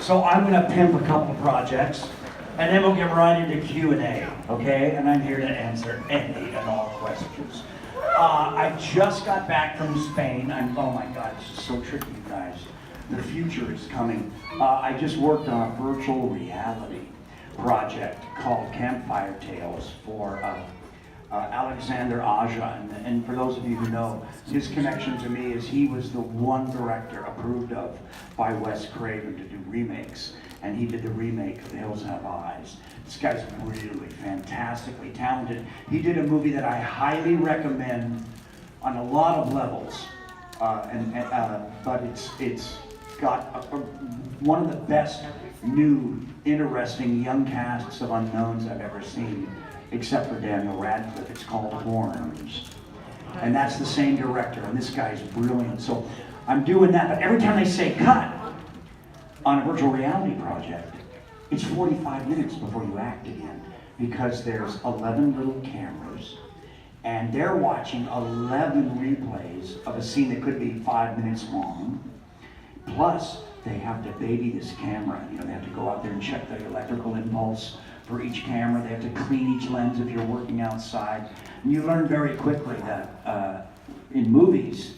So I'm going to pimp a couple of projects, and then we'll get right into Q A, okay? And I'm here to answer any and all questions. I just got back from Spain. Oh my God, this is so tricky, you guys. The future is coming. I just worked on a virtual reality project called Campfire Tales for Alexander Aja, and for those of you who know, his connection to me is he was the one director approved of by Wes Craven to do remakes, and he did the remake of The Hills Have Eyes. This guy's really fantastically talented. He did a movie that I highly recommend on a lot of levels, but it's got one of the best new, interesting young casts of unknowns I've ever seen, except for Daniel Radcliffe. It's called Horns. And that's the same director, and this guy's brilliant. So I'm doing that, but every time they say cut on a virtual reality project, it's 45 minutes before you act again, because there's 11 little cameras, and they're watching 11 replays of a scene that could be 5 minutes long. Plus, they have to baby this camera. You know, they have to go out there and check the electrical impulse for each camera. They have to clean each lens if you're working outside. And you learn very quickly that in movies,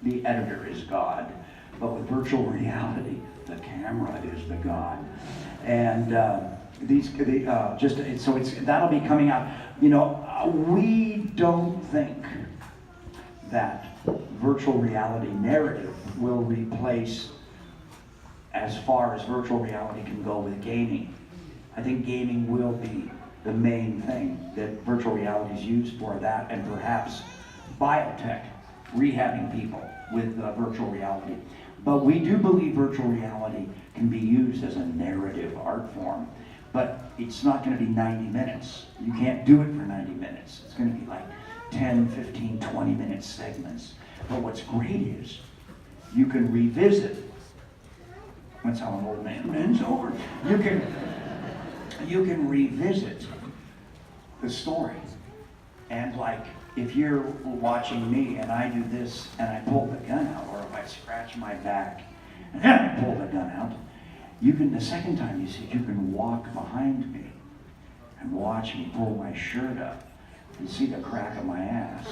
the editor is God. But with virtual reality, the camera is the God. And that'll be coming out. You know, we don't think that virtual reality narrative will replace as far as virtual reality can go with gaming. I think gaming will be the main thing that virtual reality is used for, that and perhaps biotech, rehabbing people with virtual reality. But we do believe virtual reality can be used as a narrative art form, but it's not going to be 90 minutes. You can't do it for 90 minutes. It's going to be like 10, 15, 20-minute segments. But what's great is you can revisit. That's how an old man bends over. You can revisit the story. And like, if you're watching me and I do this and I pull the gun out, or if I scratch my back and I pull the gun out, you can, the second time you see it, you can walk behind me and watch me pull my shirt up and see the crack of my ass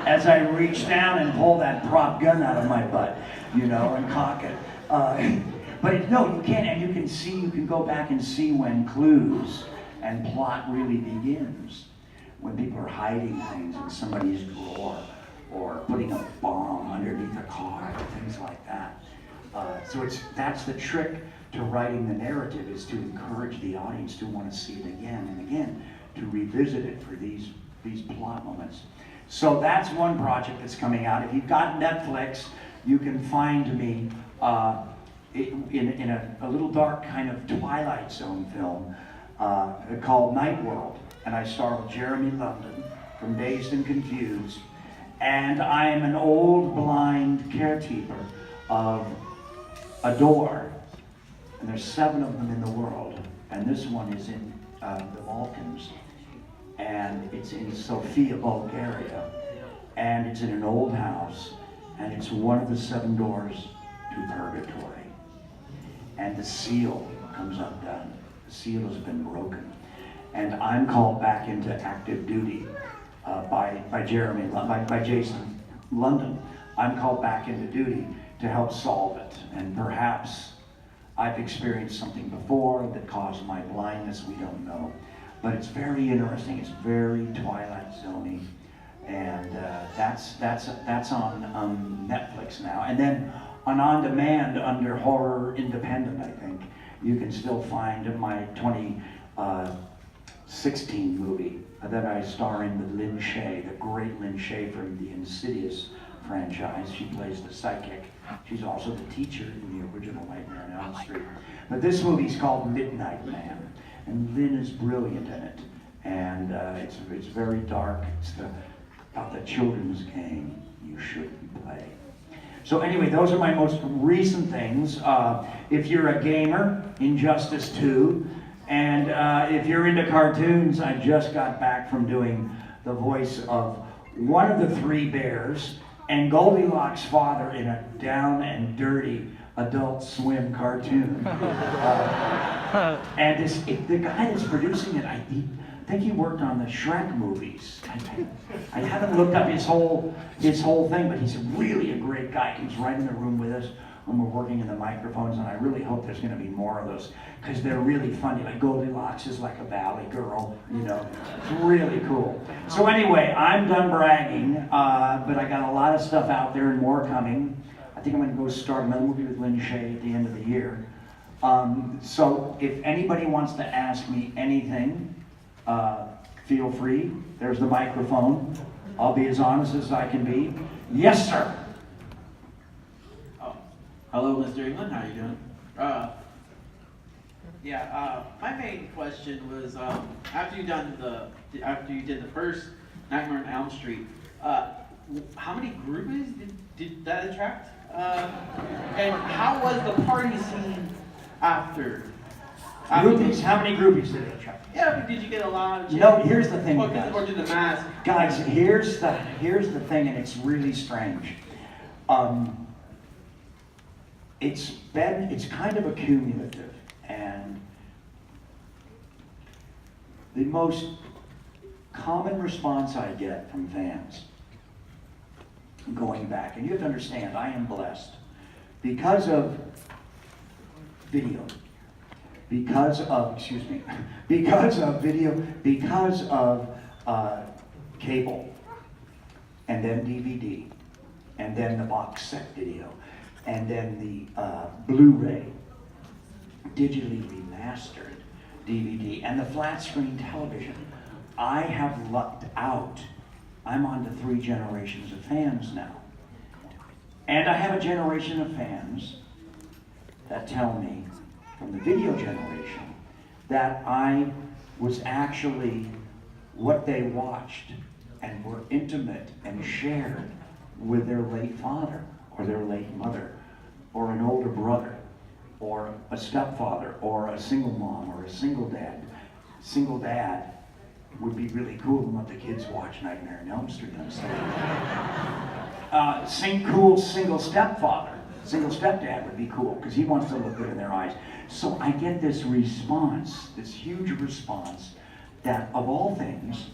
as I reach down and pull that prop gun out of my butt, you know, and cock it. But no, you can't, and you can go back and see when clues and plot really begins. When people are hiding things in somebody's drawer, or putting a bomb underneath a car, things like that. So that's the trick to writing the narrative, is to encourage the audience to want to see it again and again, to revisit it for these plot moments. So that's one project that's coming out. If you've got Netflix, you can find me in a little dark kind of Twilight Zone film called Night World. And I star with Jeremy London from Dazed and Confused. And I am an old blind caretaker of a door. And there's 7 of them in the world. And this one is in the Balkans. And it's in Sofia, Bulgaria. And it's in an old house. And it's one of the 7 doors to purgatory. And the seal comes undone. The seal has been broken. And I'm called back into active duty by Jason London. I'm called back into duty to help solve it. And perhaps I've experienced something before that caused my blindness, we don't know. But it's very interesting, it's very Twilight Zone-y. And that's on Netflix now. And then on demand under Horror Independent, I think, you can still find my 2016 movie that I star in with Lynn Shay, the great Lynn Shay from the Insidious franchise. She plays the psychic. She's also the teacher in the original Nightmare on Elm Street. But this movie's called Midnight Man, and Lynn is brilliant in it. And it's very dark. It's about the children's game you shouldn't play. So anyway, those are my most recent things. If you're a gamer, Injustice 2. And if you're into cartoons, I just got back from doing the voice of one of the 3 bears and Goldilocks' father in a down and dirty Adult Swim cartoon. And the guy that's producing it, I think he worked on the Shrek movies. I haven't looked up his whole thing, but he's really a great guy. He's right in the room with us when we're working in the microphones, and I really hope there's going to be more of those, because they're really funny. Like Goldilocks is like a valley girl, you know. It's really cool. So anyway, I'm done bragging, but I got a lot of stuff out there and more coming. I think I'm going to go start another movie with Lynn Shay at the end of the year. So if anybody wants to ask me anything, feel free. There's the microphone. I'll be as honest as I can be. Yes, sir. Oh, hello, Mr. Englund. How are you doing? My main question was after you did the first Nightmare on Elm Street, how many groupies did that attract? And how was the party scene after? Groupies? How many groupies did it attract? Yeah, did you get a lot of? No, here's the thing, or guys. did the mask? Guys, here's the thing, and it's really strange. It's kind of accumulative, and the most common response I get from fans going back, and you have to understand, I am blessed because of video. Because of video, because of cable, and then DVD, and then the box set video, and then the Blu-ray, digitally remastered DVD, and the flat screen television. I have lucked out. I'm on to 3 generations of fans now. And I have a generation of fans that tell me, from the video generation, that I was actually what they watched and were intimate and shared with their late father or their late mother or an older brother or a stepfather or a single mom or a single dad. Single dad would be really cool and let the kids watch Nightmare on Elm Street on Sunday. Cool single stepfather. Single stepdad would be cool because he wants to look good in their eyes. So I get this response, this huge response that of all things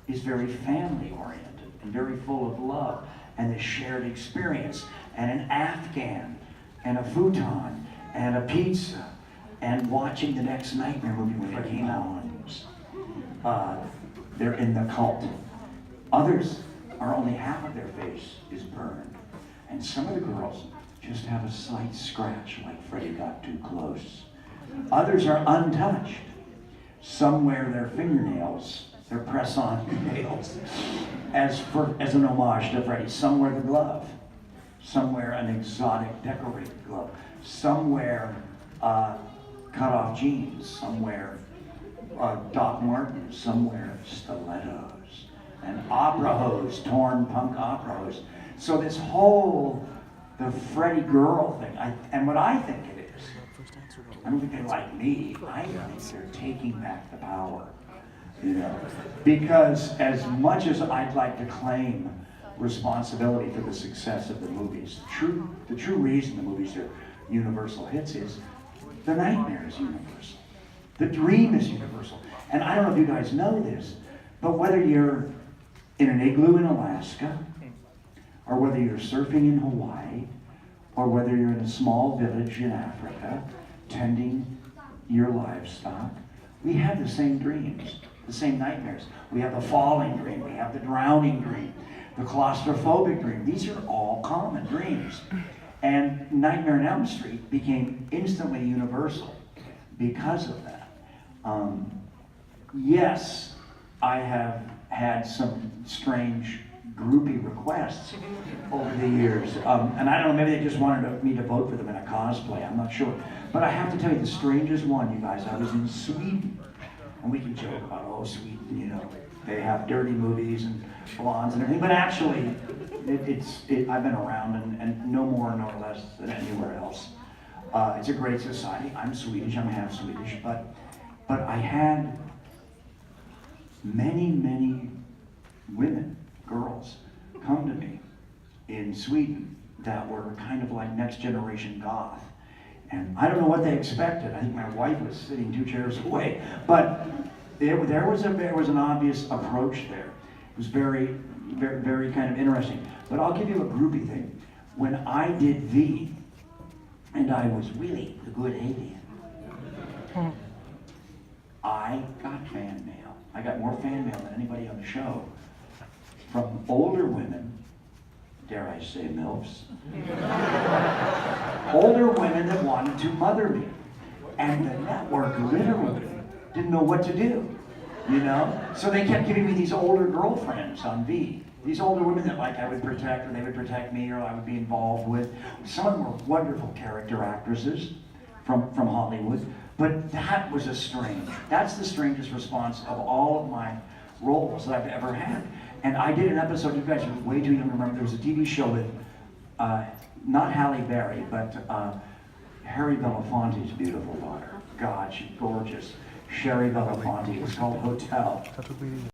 is very family oriented and very full of love and this shared experience and an Afghan and a futon and a pizza and watching the next Nightmare movie when it came out. They're in the cult. Others are only half of their face is burned. And some of the girls just have a slight scratch like Freddy got too close. Others are untouched. Some wear their fingernails, their press-on nails, as an homage to Freddy. Some wear the glove. Some wear an exotic decorated glove. Some wear cut-off jeans. Some wear Doc Martens. Some wear stilettos and opera hose, torn punk opera hose. So this whole the Freddy girl thing, and what I think it is, I don't think they like me. I think they're taking back the power, you know, because as much as I'd like to claim responsibility for the success of the movies, the true reason the movies are universal hits is the nightmare is universal, the dream is universal, and I don't know if you guys know this, but whether you're in an igloo in Alaska, or whether you're surfing in Hawaii, or whether you're in a small village in Africa, tending your livestock, we have the same dreams, the same nightmares. We have the falling dream, we have the drowning dream, the claustrophobic dream. These are all common dreams. And Nightmare on Elm Street became instantly universal because of that. Yes, I have had some strange groupie requests over the years. And I don't know, maybe they just wanted me to vote for them in a cosplay, I'm not sure. But I have to tell you the strangest one, you guys, I was in Sweden. And we can joke about, oh, Sweden, you know, they have dirty movies and blondes and everything. But actually, I've been around and no more nor less than anywhere else. It's a great society. I'm Swedish, I'm half Swedish. But I had many women, girls, come to me in Sweden that were kind of like next generation goth. And I don't know what they expected. I think my wife was sitting 2 chairs away. But there was an obvious approach there. It was very, very, very kind of interesting. But I'll give you a groupie thing. When I did V, and I was Willie, the good alien, I got fan mail. I got more fan mail than anybody on the show from older women, dare I say MILFs, older women that wanted to mother me. And the network literally didn't know what to do, you know? So they kept giving me these older girlfriends on V. These older women that like I would protect, or they would protect me, or I would be involved with. Some of them were wonderful character actresses from Hollywood, but that was that's the strangest response of all of my roles that I've ever had. And I did an episode, you guys are way too young to remember, there was a TV show with, not Halle Berry, but Harry Belafonte's beautiful daughter. God, she's gorgeous. Sherry Belafonte. It was called Hotel.